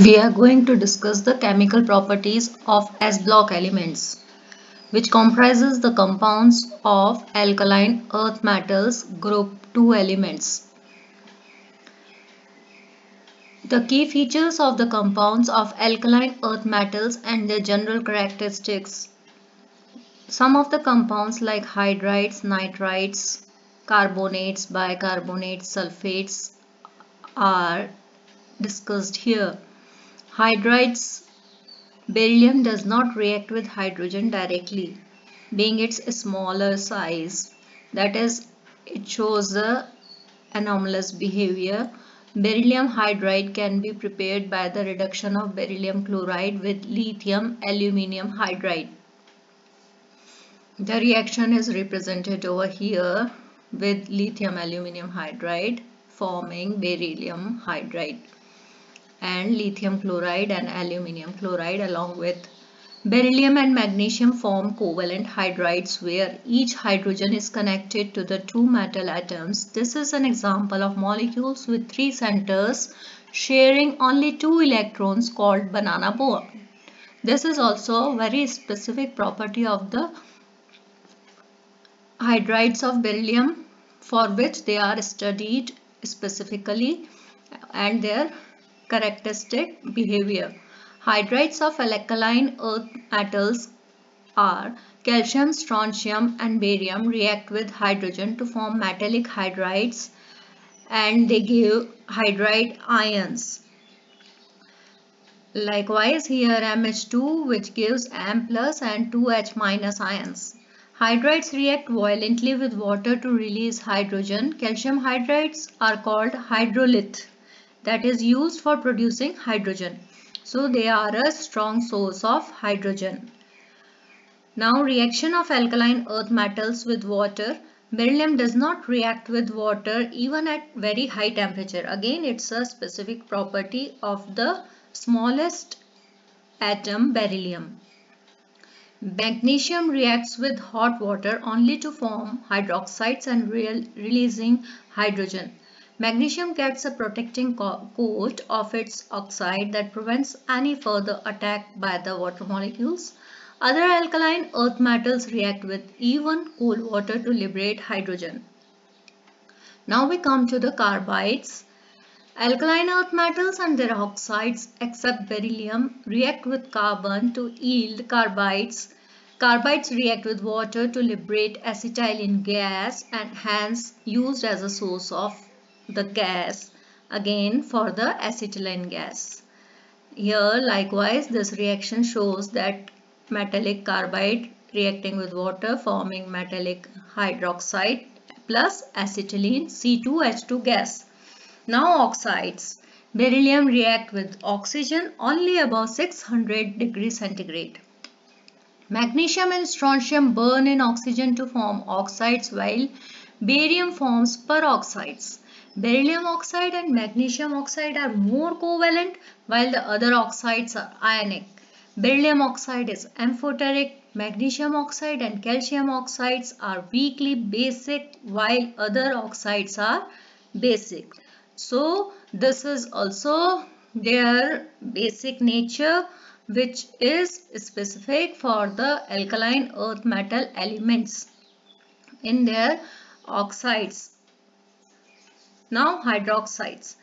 We are going to discuss the chemical properties of S-block elements, which comprises the compounds of alkaline earth metals group 2 elements. The key features of the compounds of alkaline earth metals and their general characteristics. Some of the compounds like hydrides, nitrides, carbonates, bicarbonates, sulfates are discussed here. Hydrides. Beryllium does not react with hydrogen directly, being its smaller size. That is, it shows the anomalous behavior. Beryllium hydride can be prepared by the reduction of beryllium chloride with lithium aluminium hydride. The reaction is represented over here with lithium aluminium hydride forming beryllium hydride, and lithium chloride and aluminium chloride along with beryllium and magnesium form covalent hydrides where each hydrogen is connected to the two metal atoms. This is an example of molecules with three centers sharing only two electrons called banana bond. This is also a very specific property of the hydrides of beryllium for which they are studied specifically and their characteristic behavior. Hydrides of alkaline earth metals are calcium, strontium and barium react with hydrogen to form metallic hydrides and they give hydride ions. Likewise here MH2 which gives M plus and 2H minus ions. Hydrides react violently with water to release hydrogen. Calcium hydrides are called hydrolith, that is used for producing hydrogen. So they are a strong source of hydrogen. Now reaction of alkaline earth metals with water. Beryllium does not react with water even at very high temperature. Again, it's a specific property of the smallest atom beryllium. Magnesium reacts with hot water only to form hydroxides and releasing hydrogen. Magnesium gets a protecting coat of its oxide that prevents any further attack by the water molecules. Other alkaline earth metals react with even cold water to liberate hydrogen. Now we come to the carbides. Alkaline earth metals and their oxides except beryllium react with carbon to yield carbides. Carbides react with water to liberate acetylene gas and hence used as a source of the gas again for the acetylene gas. Here likewise this reaction shows that metallic carbide reacting with water forming metallic hydroxide plus acetylene C2H2 gas. Now oxides. Beryllium react with oxygen only above 600 degrees centigrade. Magnesium and strontium burn in oxygen to form oxides while barium forms peroxides. Beryllium oxide and magnesium oxide are more covalent while the other oxides are ionic. Beryllium oxide is amphoteric. Magnesium oxide and calcium oxides are weakly basic while other oxides are basic. So this is also their basic nature which is specific for the alkaline earth metal elements in their oxides. Now hydroxides.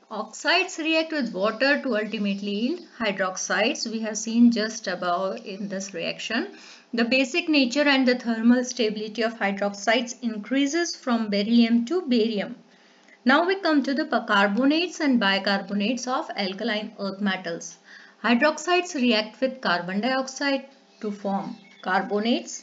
Oxides react with water to ultimately yield hydroxides. We have seen just above in this reaction. The basic nature and the thermal stability of hydroxides increases from beryllium to barium. Now we come to the carbonates and bicarbonates of alkaline earth metals. Hydroxides react with carbon dioxide to form carbonates.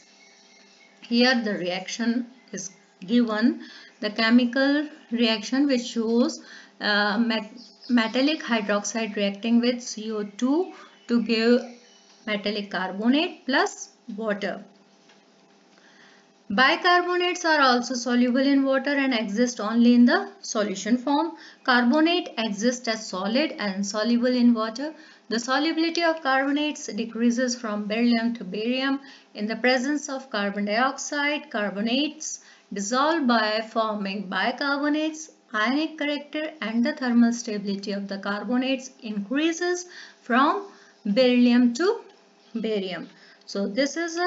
Here the reaction is given, the chemical reaction which shows metallic hydroxide reacting with CO2 to give metallic carbonate plus water. Bicarbonates are also soluble in water and exist only in the solution form. Carbonate exists as solid and soluble in water. The solubility of carbonates decreases from beryllium to barium. In the presence of carbon dioxide, carbonates dissolve by forming bicarbonates. ionic character and the thermal stability of the carbonates increases from beryllium to barium. So this is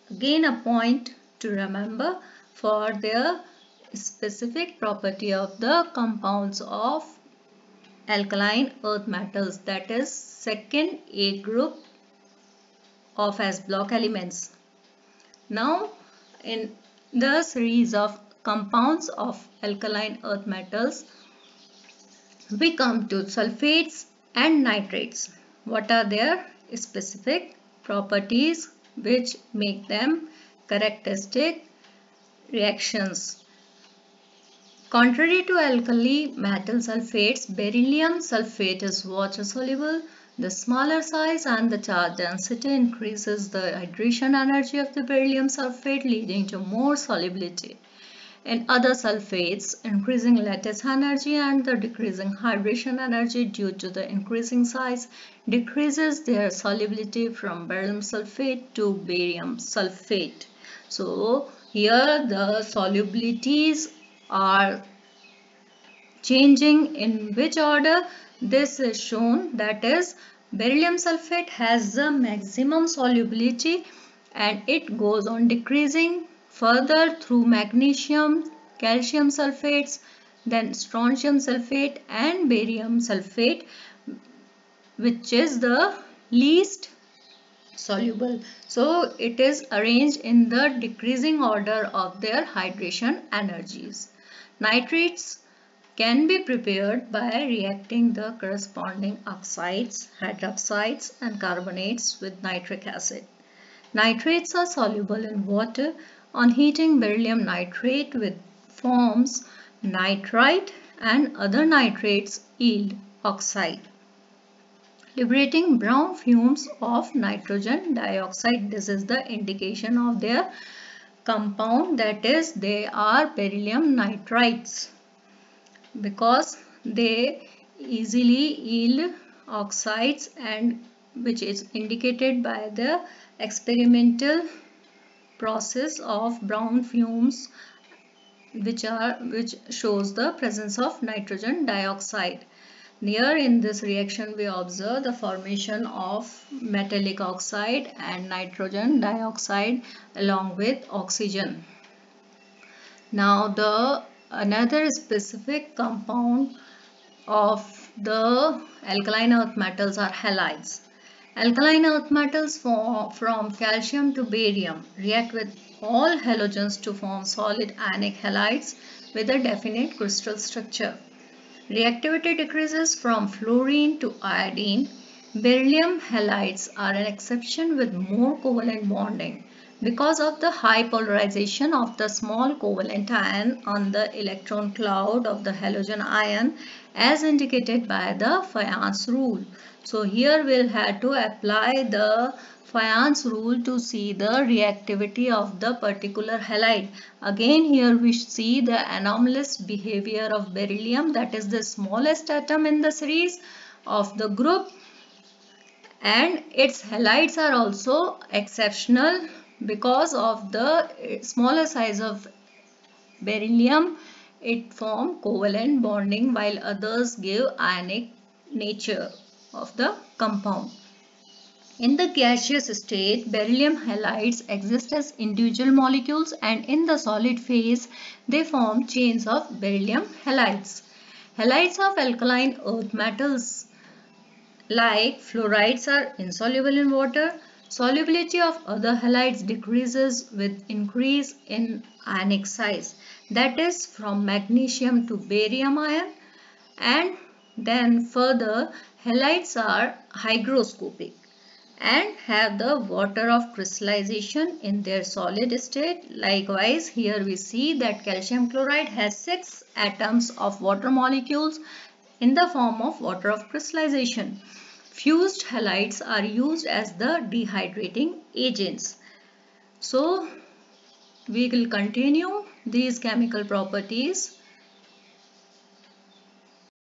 again a point to remember for their specific property of the compounds of alkaline earth metals, that is second A group of S block elements. Now in the series of compounds of alkaline earth metals, we come to sulfates and nitrates. What are their specific properties which make them characteristic reactions? Contrary to alkali metal sulfates, beryllium sulfate is water soluble. The smaller size and the charge density increases the hydration energy of the beryllium sulfate, leading to more solubility in other sulfates, increasing lattice energy, and the decreasing hydration energy due to the increasing size decreases their solubility from beryllium sulfate to barium sulfate. So here the solubilities are changing in which order? This is shown, that is beryllium sulfate has the maximum solubility and it goes on decreasing further through magnesium, calcium sulfates, then strontium sulfate and barium sulfate, which is the least soluble. So it is arranged in the decreasing order of their hydration energies. Nitrates can be prepared by reacting the corresponding oxides, hydroxides and carbonates with nitric acid. Nitrates are soluble in water. On heating, beryllium nitrate with forms nitrite and other nitrates yield oxide, liberating brown fumes of nitrogen dioxide. This is the indication of their compound, that is they are beryllium nitrites, because they easily yield oxides, and which is indicated by the experimental process of brown fumes which shows the presence of nitrogen dioxide. Here in this reaction we observe the formation of metallic oxide and nitrogen dioxide along with oxygen. Now the another specific compound of the alkaline earth metals are halides. Alkaline earth metals from calcium to barium react with all halogens to form solid ionic halides with a definite crystal structure. Reactivity decreases from fluorine to iodine. Beryllium halides are an exception with more covalent bonding because of the high polarization of the small covalent ion on the electron cloud of the halogen ion, as indicated by the Fayence rule. So here we'll have to apply the Fayence rule to see the reactivity of the particular halide. Again here we see the anomalous behavior of beryllium, that is the smallest atom in the series of the group, and its halides are also exceptional because of the smaller size of beryllium. It forms covalent bonding while others give ionic nature of the compound. In the gaseous state, beryllium halides exist as individual molecules, and in the solid phase they form chains of beryllium halides. Halides of alkaline earth metals like fluorides are insoluble in water. Solubility of other halides decreases with increase in ionic size, that is from magnesium to barium ion, and then further halides are hygroscopic and have the water of crystallization in their solid state. Likewise, here we see that calcium chloride has 6 atoms of water molecules in the form of water of crystallization. Fused halides are used as the dehydrating agents. So, we will continue these chemical properties